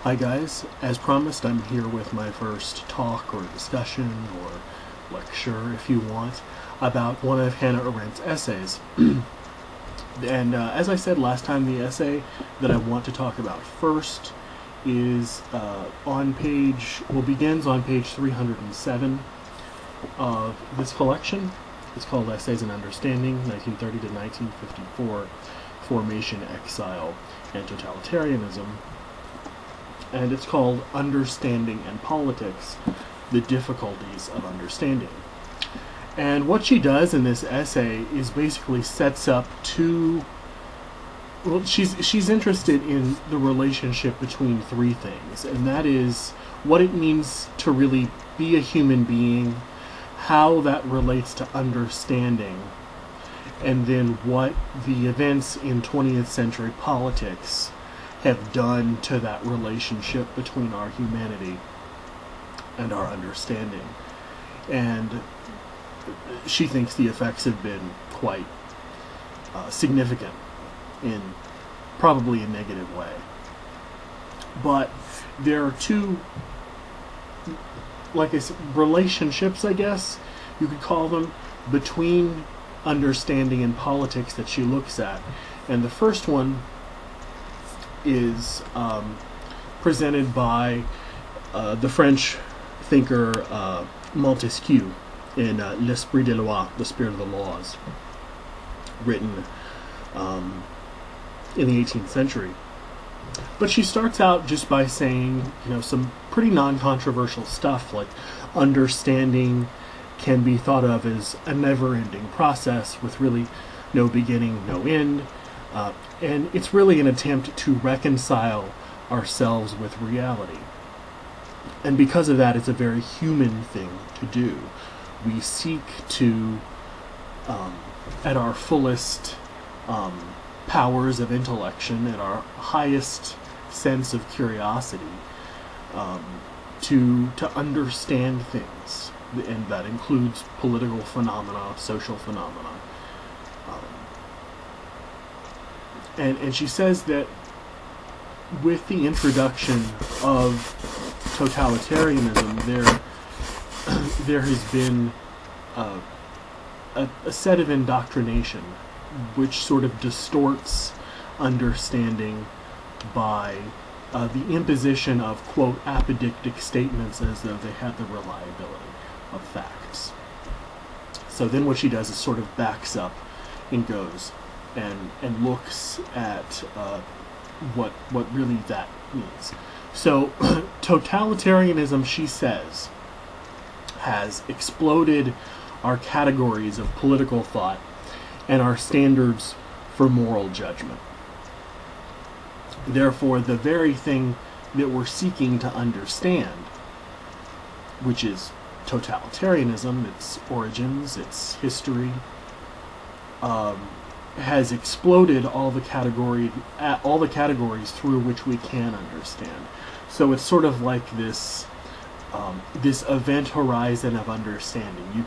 Hi guys, as promised I'm here with my first talk or discussion or lecture, if you want, about one of Hannah Arendt's essays. And as I said last time, the essay that I want to talk about first is begins on page 307 of this collection. It's called Essays in Understanding, 1930 to 1954, Formation, Exile, and Totalitarianism. And it's called Understanding and Politics, the Difficulties of Understanding. And what she does in this essay is basically sets up two... Well, she's interested in the relationship between three things, and that is what it means to really be a human being, how that relates to understanding, and then what the events in 20th century politics have done to that relationship between our humanity and our understanding. And she thinks the effects have been quite significant in probably a negative way. But there are two, like I said, relationships, I guess you could call them, between understanding and politics that she looks at. And the first one is presented by the French thinker Montesquieu in L'Esprit des Lois, The Spirit of the Laws, written in the 18th century. But she starts out just by saying, some pretty non-controversial stuff, like understanding can be thought of as a never-ending process with really no beginning, no end. And it's really an attempt to reconcile ourselves with reality. And because of that, it's a very human thing to do. We seek to, at our fullest powers of intellection, at our highest sense of curiosity, to understand things. And that includes political phenomena, social phenomena. And she says that with the introduction of totalitarianism, there has been a set of indoctrination which sort of distorts understanding by the imposition of, quote, apodictic statements as though they had the reliability of facts. So then what she does is sort of backs up and goes and looks at what really that means. So totalitarianism, she says, has exploded our categories of political thought and our standards for moral judgment. Therefore, the very thing that we're seeking to understand, which is totalitarianism, its origins, its history, has exploded all the categories through which we can understand. So it's sort of like this event horizon of understanding.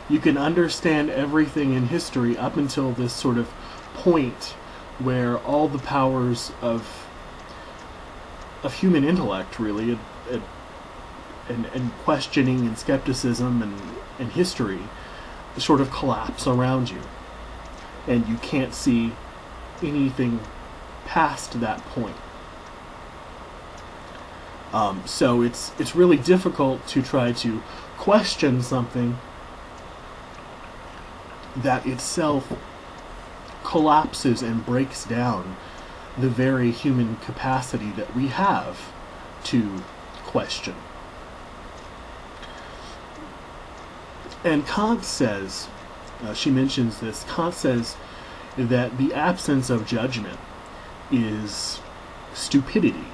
You can understand everything in history up until this sort of point where all the powers of human intellect, really, and questioning and skepticism and history sort of collapse around you. And you can't see anything past that point. So it's really difficult to try to question something that itself collapses and breaks down the very human capacity that we have to question. And Kant says, she mentions this, Kant says that the absence of judgment is stupidity,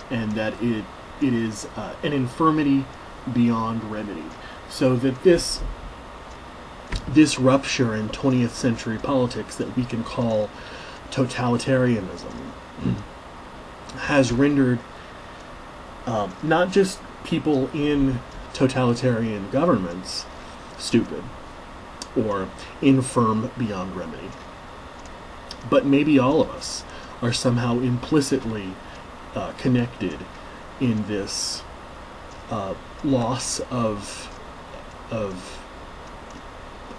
and that it is an infirmity beyond remedy. So that this rupture in 20th century politics that we can call totalitarianism has rendered not just people in totalitarian governments stupid or infirm beyond remedy, but maybe all of us are somehow implicitly connected in this loss of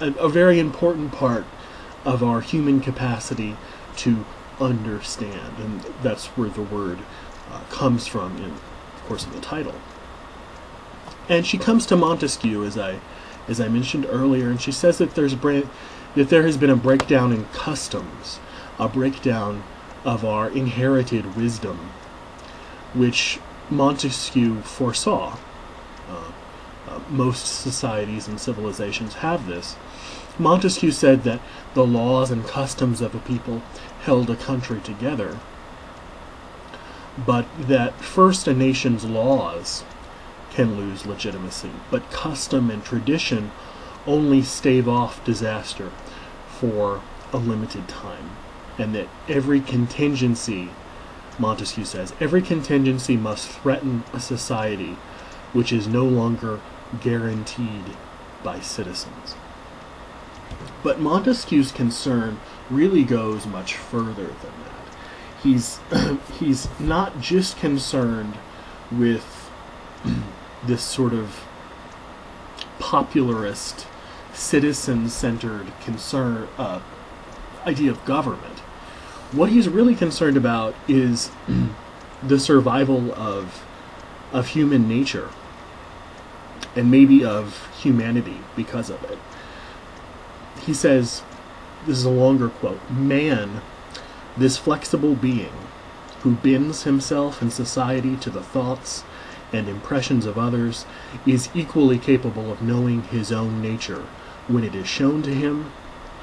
a very important part of our human capacity to understand, and that's where the word comes from, in, of course, in the title. And she comes to Montesquieu, as I mentioned earlier, and she says that there has been a breakdown in customs, a breakdown of our inherited wisdom, which Montesquieu foresaw. Most societies and civilizations have this. Montesquieu said that the laws and customs of a people held a country together, but that first a nation's laws can lose legitimacy, but custom and tradition only stave off disaster for a limited time, and that every contingency, Montesquieu says, every contingency must threaten a society which is no longer guaranteed by citizens. But Montesquieu's concern really goes much further than that. He's not just concerned with this sort of popularist, citizen-centered concern, idea of government. What he's really concerned about is the survival of human nature, and maybe of humanity because of it. He says, this is a longer quote, "Man, this flexible being, who bends himself in society to the thoughts and impressions of others, is equally capable of knowing his own nature when it is shown to him,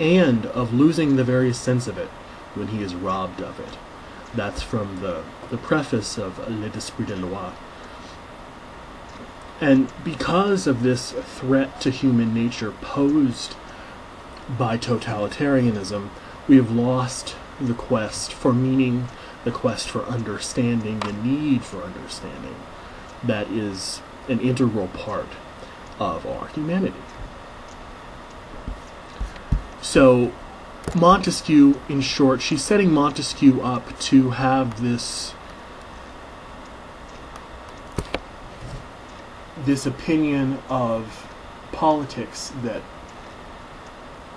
and of losing the very sense of it when he is robbed of it." That's from the preface of L'Esprit de Loi. And because of this threat to human nature posed by totalitarianism, we have lost the quest for meaning, the quest for understanding, the need for understanding that is an integral part of our humanity. So Montesquieu, in short, she's setting Montesquieu up to have this opinion of politics that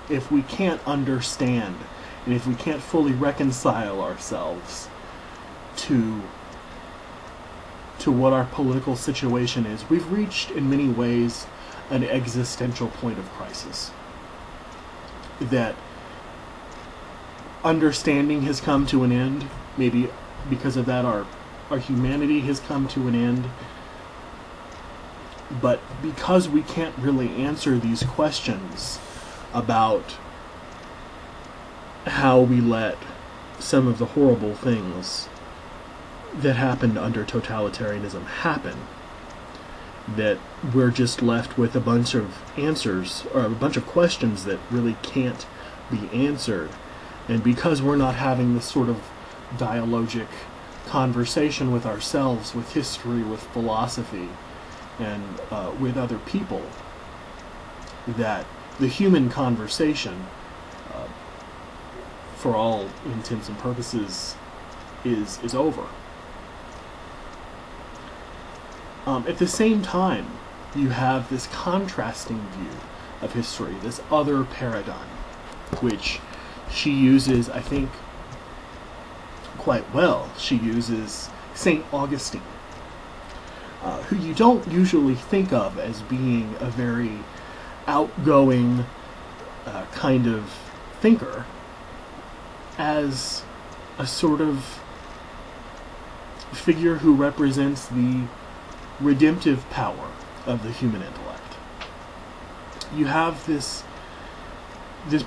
if we can't understand and if we can't fully reconcile ourselves to what our political situation is, we've reached in many ways an existential point of crisis. That understanding has come to an end. Maybe because of that our humanity has come to an end. But because we can't really answer these questions about how we let some of the horrible things that happened under totalitarianism happen, that we're just left with a bunch of answers, or a bunch of questions that really can't be answered. And because we're not having this sort of dialogic conversation with ourselves, with history, with philosophy, and with other people, that the human conversation, for all intents and purposes, is over. At the same time, you have this contrasting view of history, this other paradigm, which she uses, I think, quite well. She uses St. Augustine, who you don't usually think of as being a very outgoing kind of thinker, as a sort of figure who represents the redemptive power of the human intellect. You have this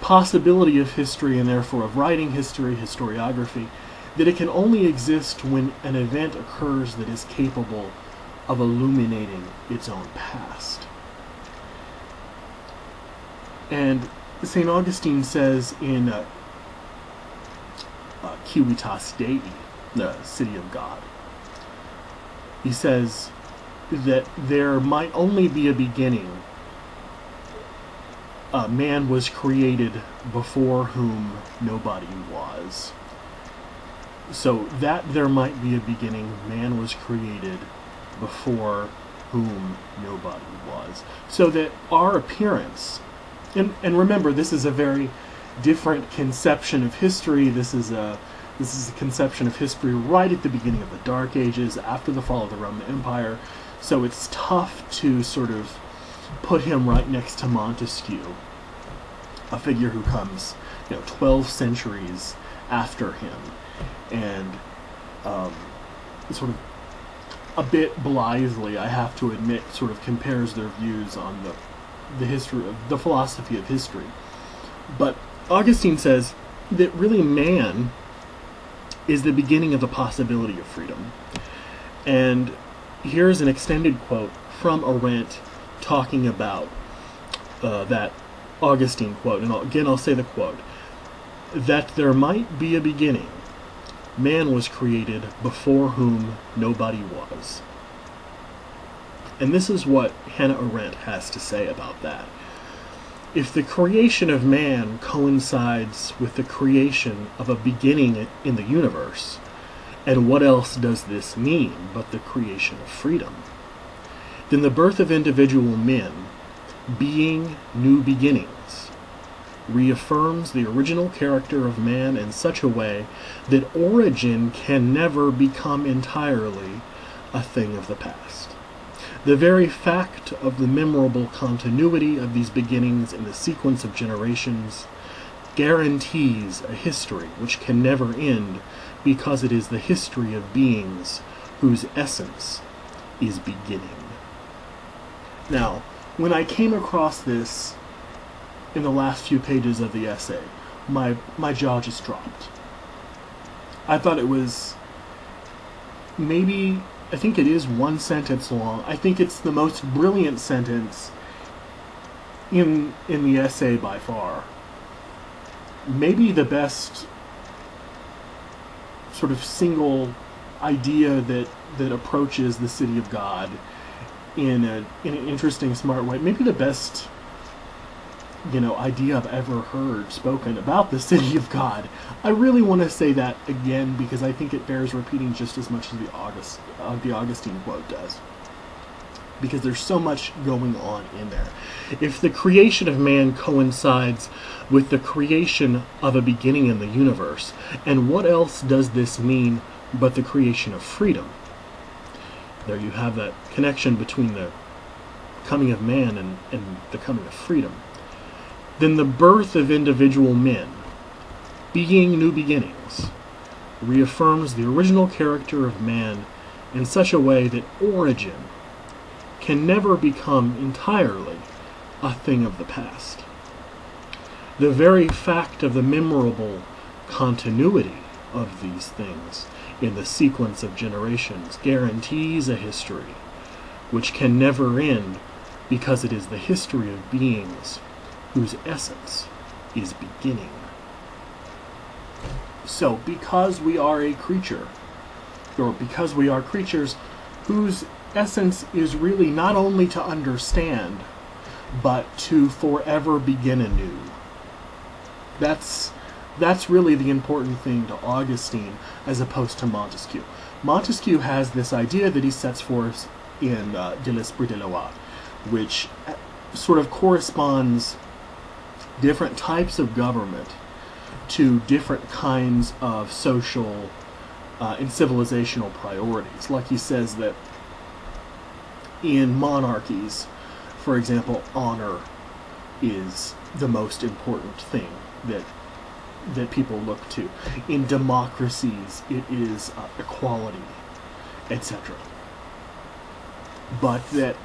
possibility of history, and therefore of writing history, historiography, that it can only exist when an event occurs that is capable of illuminating its own past. And St. Augustine says in Civitas Dei, the City of God, he says that there might only be a beginning. Man was created before whom nobody was. So that there might be a beginning, man was created before whom nobody was. So that our appearance, and remember, this is a very different conception of history. This is a conception of history right at the beginning of the Dark Ages, after the fall of the Roman Empire. So it's tough to sort of put him right next to Montesquieu, a figure who comes, 12 centuries after him, and sort of a bit blithely, I have to admit, sort of compares their views on the history of the philosophy of history. But Augustine says that really man is the beginning of the possibility of freedom. And here's an extended quote from Arendt talking about that Augustine quote. And I'll say the quote. That there might be a beginning, man was created before whom nobody was. And this is what Hannah Arendt has to say about that. If the creation of man coincides with the creation of a beginning in the universe, and what else does this mean but the creation of freedom? Then the birth of individual men, being new beginnings, reaffirms the original character of man in such a way that origin can never become entirely a thing of the past. The very fact of the memorable continuity of these beginnings in the sequence of generations guarantees a history which can never end, because it is the history of beings whose essence is beginning. Now, when I came across this in the last few pages of the essay, my jaw just dropped. I thought it was I think it is one sentence long. I think it's the most brilliant sentence in the essay by far. Maybe the best sort of single idea that approaches the city of God in an interesting, smart way. Maybe the best idea I've ever heard spoken about the city of God. I really want to say that again because I think it bears repeating just as much as the Augustine quote does. Because there's so much going on in there. If the creation of man coincides with the creation of a beginning in the universe, and what else does this mean but the creation of freedom? There you have that connection between the coming of man and the coming of freedom. Then the birth of individual men, being new beginnings, reaffirms the original character of man in such a way that origin can never become entirely a thing of the past. The very fact of the memorable continuity of these things in the sequence of generations guarantees a history which can never end, because it is the history of beings whose essence is beginning. So, because we are a creature, or because we are creatures whose essence is really not only to understand, but to forever begin anew. That's really the important thing to Augustine as opposed to Montesquieu. Montesquieu has this idea that he sets forth in De l'Esprit de la Loi, which sort of corresponds different types of government to different kinds of social and civilizational priorities. Like he says that in monarchies, for example, honor is the most important thing that people look to. In democracies, it is equality, etc. But that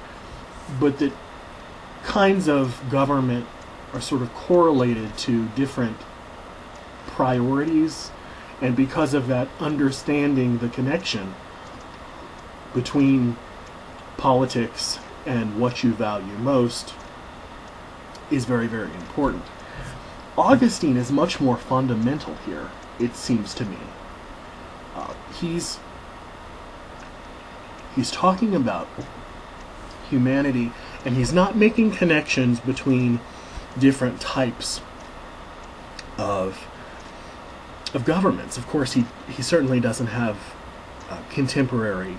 kinds of government are sort of correlated to different priorities, and because of that, understanding the connection between politics and what you value most is very, very important. Augustine is much more fundamental here, it seems to me. He's talking about humanity, and he's not making connections between different types of governments. Of course, he certainly doesn't have contemporary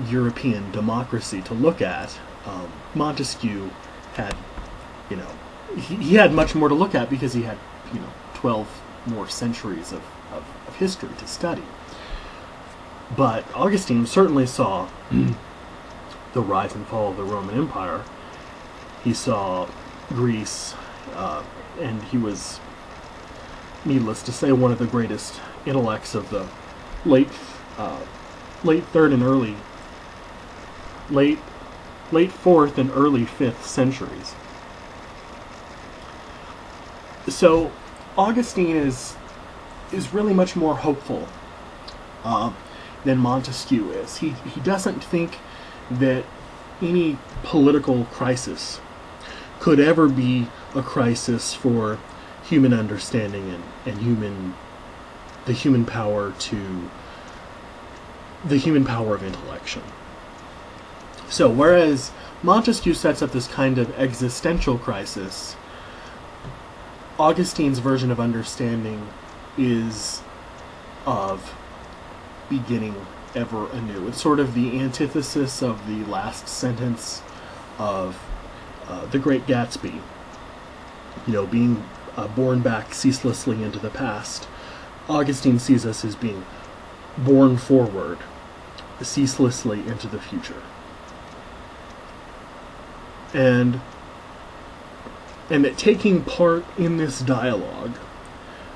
European democracy to look at, Montesquieu had, you know, he had much more to look at because he had, 12 more centuries of history to study. But Augustine certainly saw the rise and fall of the Roman Empire. He saw Greece, and he was, needless to say, one of the greatest intellects of the late fourth and early fifth centuries. So Augustine is really much more hopeful than Montesquieu is. He doesn't think that any political crisis could ever be a crisis for human understanding and the human power of intellection. So whereas Montesquieu sets up this kind of existential crisis, Augustine's version of understanding is of beginning ever anew. It's sort of the antithesis of the last sentence of The Great Gatsby. Being born back ceaselessly into the past. Augustine sees us as being born forward, ceaselessly into the future. And that taking part in this dialogue,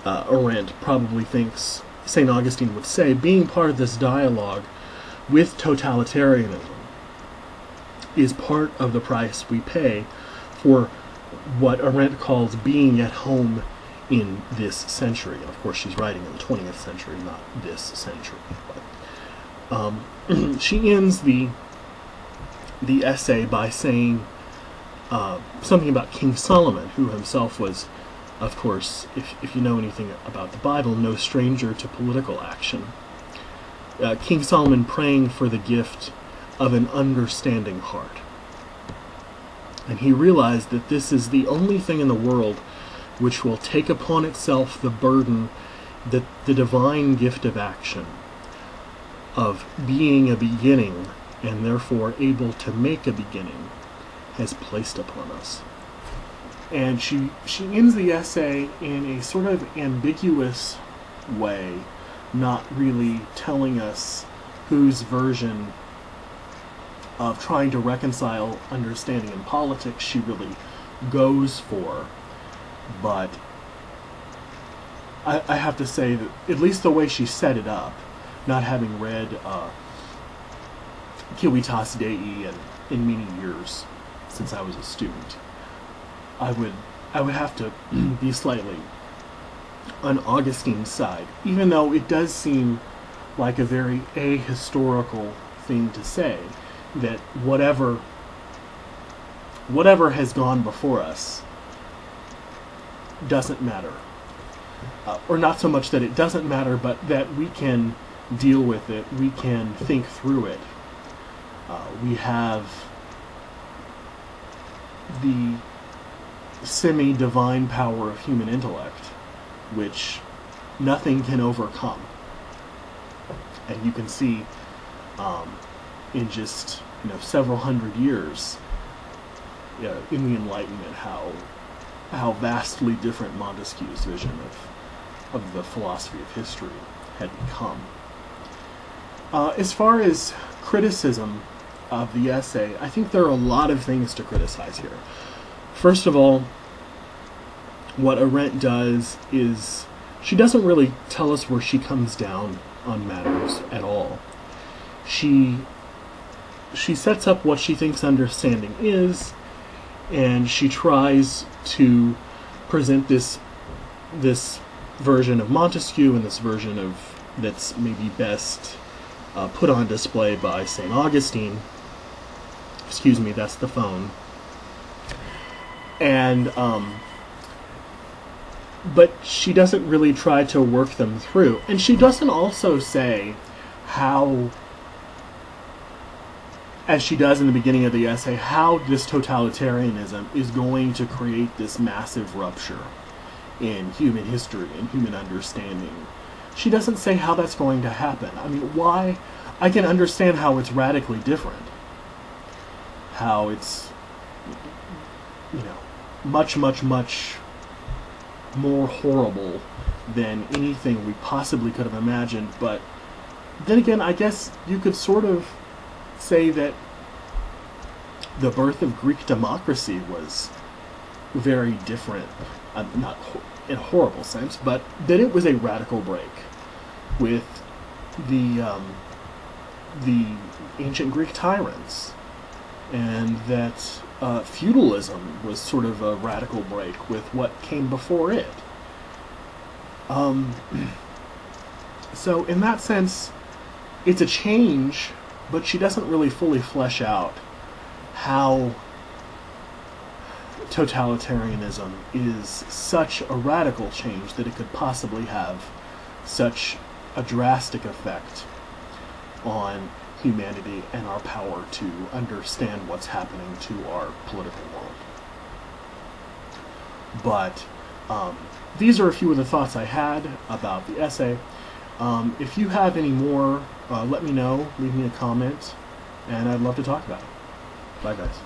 Arendt probably thinks St. Augustine would say, being part of this dialogue with totalitarianism is part of the price we pay for what Arendt calls being at home in this century. And of course, she's writing in the 20th century, not this century. But, she ends the essay by saying something about King Solomon, who himself was, of course, if you know anything about the Bible, no stranger to political action. King Solomon praying for the gift of an understanding heart. And he realized that this is the only thing in the world which will take upon itself the burden that the divine gift of action, of being a beginning, and therefore able to make a beginning, has placed upon us. And she ends the essay in a sort of ambiguous way, not really telling us whose version of trying to reconcile understanding and politics she really goes for. But I have to say that at least the way she set it up, not having read Civitas Dei in many years since I was a student, I would have to be slightly on Augustine's side, even though it does seem like a very ahistorical thing to say, that whatever has gone before us doesn't matter. Or not so much that it doesn't matter, but that we can deal with it, we can think through it. We have the semi-divine power of human intellect, which nothing can overcome. And you can see in just several hundred years in the Enlightenment how vastly different Montesquieu's vision of the philosophy of history had become. As far as criticism of the essay, I think there are a lot of things to criticize here. First of all, what Arendt does is she doesn't really tell us where she comes down on matters at all. She sets up what she thinks understanding is, and she tries to present this version of Montesquieu and this version of that's maybe best put on display by St. Augustine. Excuse me, that's the phone. And but she doesn't really try to work them through. And she doesn't also say how, as she does in the beginning of the essay, how this totalitarianism is going to create this massive rupture in human history and human understanding. She doesn't say how that's going to happen. I mean, why I can understand how it's radically different. How it's, much, much, much more horrible than anything we possibly could have imagined. But then again, I guess you could sort of say that the birth of Greek democracy was very different, not in a horrible sense, but that it was a radical break with the ancient Greek tyrants, and that feudalism was sort of a radical break with what came before it. So in that sense, it's a change, but she doesn't really fully flesh out how totalitarianism is such a radical change that it could possibly have such a drastic effect on humanity and our power to understand what's happening to our political world. But these are a few of the thoughts I had about the essay. If you have any more, let me know, leave me a comment, and I'd love to talk about it. Bye, guys.